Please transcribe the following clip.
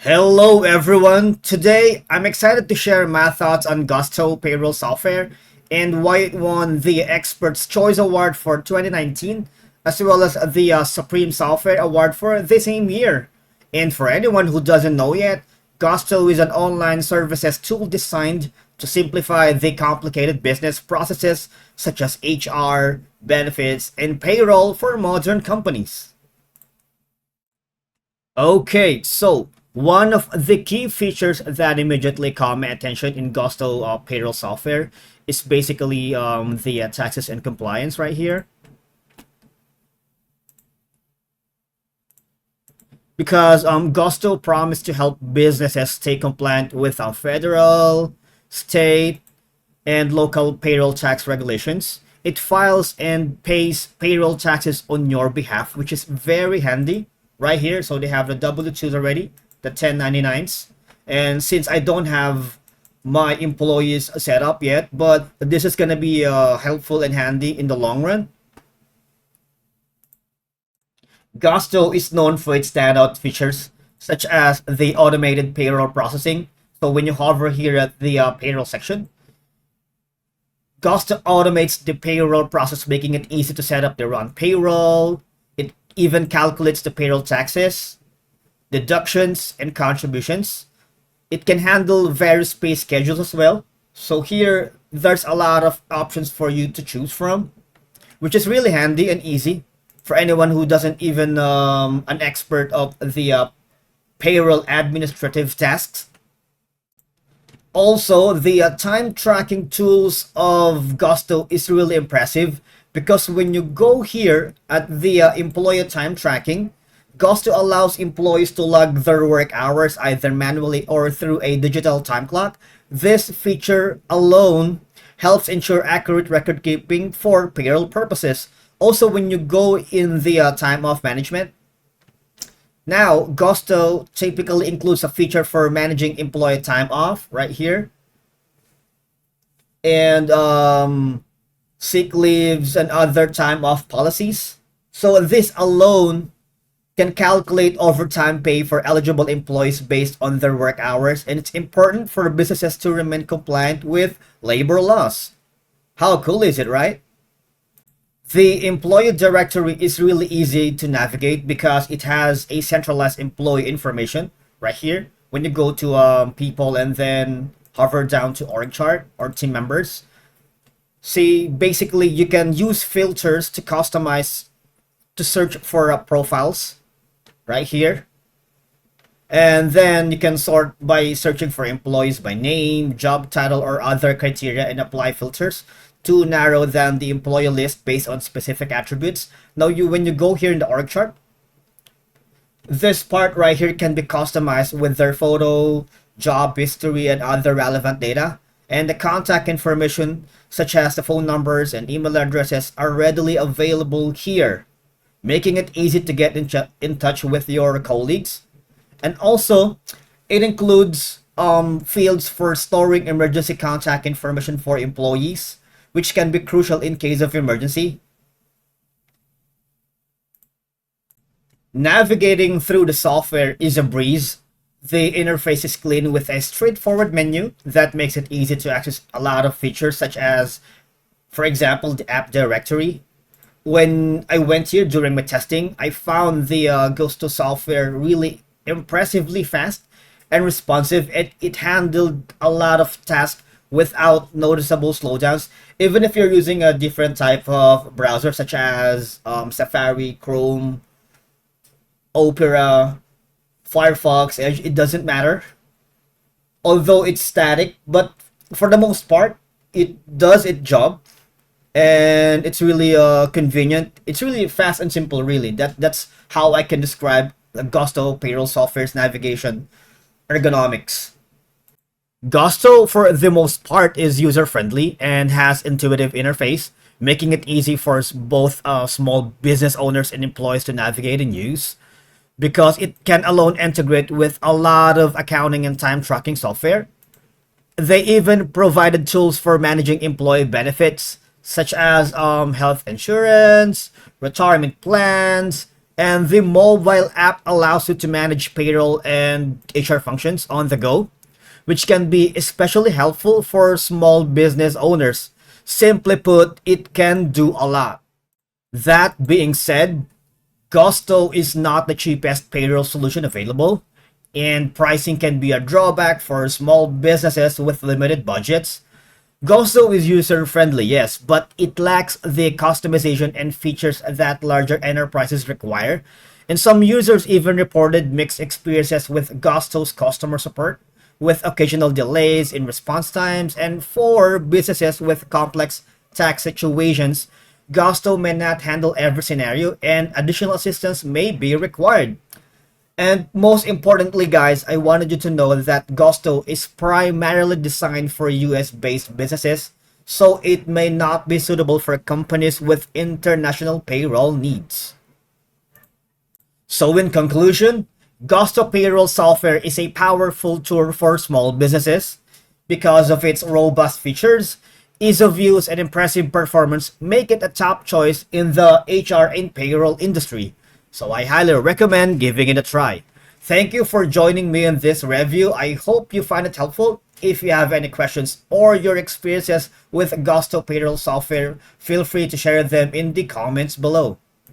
Hello everyone! Today, I'm excited to share my thoughts on Gusto payroll software and why it won the Expert's Choice Award for 2019 as well as the Supreme Software Award for the same year. And for anyone who doesn't know yet, Gusto is an online services tool designed to simplify the complicated business processes such as HR, benefits, and payroll for modern companies. Okay, so one of the key features that immediately caught my attention in Gusto payroll software is basically the taxes and compliance right here. Because Gusto promised to help businesses stay compliant with federal, state, and local payroll tax regulations. It files and pays payroll taxes on your behalf, which is very handy right here. So they have the W-2s already, the 1099s. And since I don't have my employees set up yet, but this is going to be helpful and handy in the long run. Gusto is known for its standout features, such as the automated payroll processing. So when you hover here at the payroll section, Gusto automates the payroll process, making it easy to set up their own payroll. It even calculates the payroll taxes, deductions, and contributions. It can handle various pay schedules as well. So here, there's a lot of options for you to choose from, which is really handy and easy for anyone who doesn't even an expert of the payroll administrative tasks. Also, the time tracking tools of Gusto is really impressive because when you go here at the employee time tracking, Gusto allows employees to log their work hours either manually or through a digital time clock. This feature alone helps ensure accurate record keeping for payroll purposes. Also, when you go in the time off management, now, Gusto typically includes a feature for managing employee time off right here. And sick leaves and other time off policies. So this alone can calculate overtime pay for eligible employees based on their work hours. And it's important for businesses to remain compliant with labor laws. How cool is it, right? The employee directory is really easy to navigate because it has a centralized employee information right here. When you go to people and then hover down to org chart or team members, see basically you can use filters to customize to search for profiles right here. And then you can sort by searching for employees by name, job title, or other criteria and apply filters to narrow down the employee list based on specific attributes. Now, when you go here in the org chart, this part right here can be customized with their photo, job history, and other relevant data. And the contact information, such as the phone numbers and email addresses, are readily available here, making it easy to get in touch with your colleagues. And also, it includes fields for storing emergency contact information for employees, which can be crucial in case of emergency. Navigating through the software is a breeze. The interface is clean with a straightforward menu that makes it easy to access a lot of features such as, for example, the app directory. When I went here during my testing, I found the Gusto software really impressively fast and responsive. It handled a lot of tasks without noticeable slowdowns. Even if you're using a different type of browser such as Safari, Chrome, Opera, Firefox, Edge, it doesn't matter. Although it's static, but for the most part, it does its job. And it's really convenient. It's really fast and simple, really. That's how I can describe the Gusto payroll software's navigation ergonomics. Gusto, for the most part, is user-friendly and has intuitive interface, making it easy for both small business owners and employees to navigate and use, because it can alone integrate with a lot of accounting and time tracking software. They even provided tools for managing employee benefits, such as health insurance, retirement plans, And the mobile app allows you to manage payroll and HR functions on the go, which can be especially helpful for small business owners. Simply put, it can do a lot. That being said, Gusto is not the cheapest payroll solution available, and pricing can be a drawback for small businesses with limited budgets. Gusto is user friendly, yes, but it lacks the customization and features that larger enterprises require. And some users even reported mixed experiences with Gusto's customer support, with occasional delays in response times, and for businesses with complex tax situations, Gusto may not handle every scenario and additional assistance may be required. And most importantly, guys, I wanted you to know that Gusto is primarily designed for US based businesses, so it may not be suitable for companies with international payroll needs. So, in conclusion, Gusto payroll software is a powerful tool for small businesses. Because of its robust features, ease of use, and impressive performance, make it a top choice in the HR and payroll industry. So I highly recommend giving it a try. Thank you for joining me in this review. I hope you find it helpful. If you have any questions or your experiences with Gusto payroll software, feel free to share them in the comments below.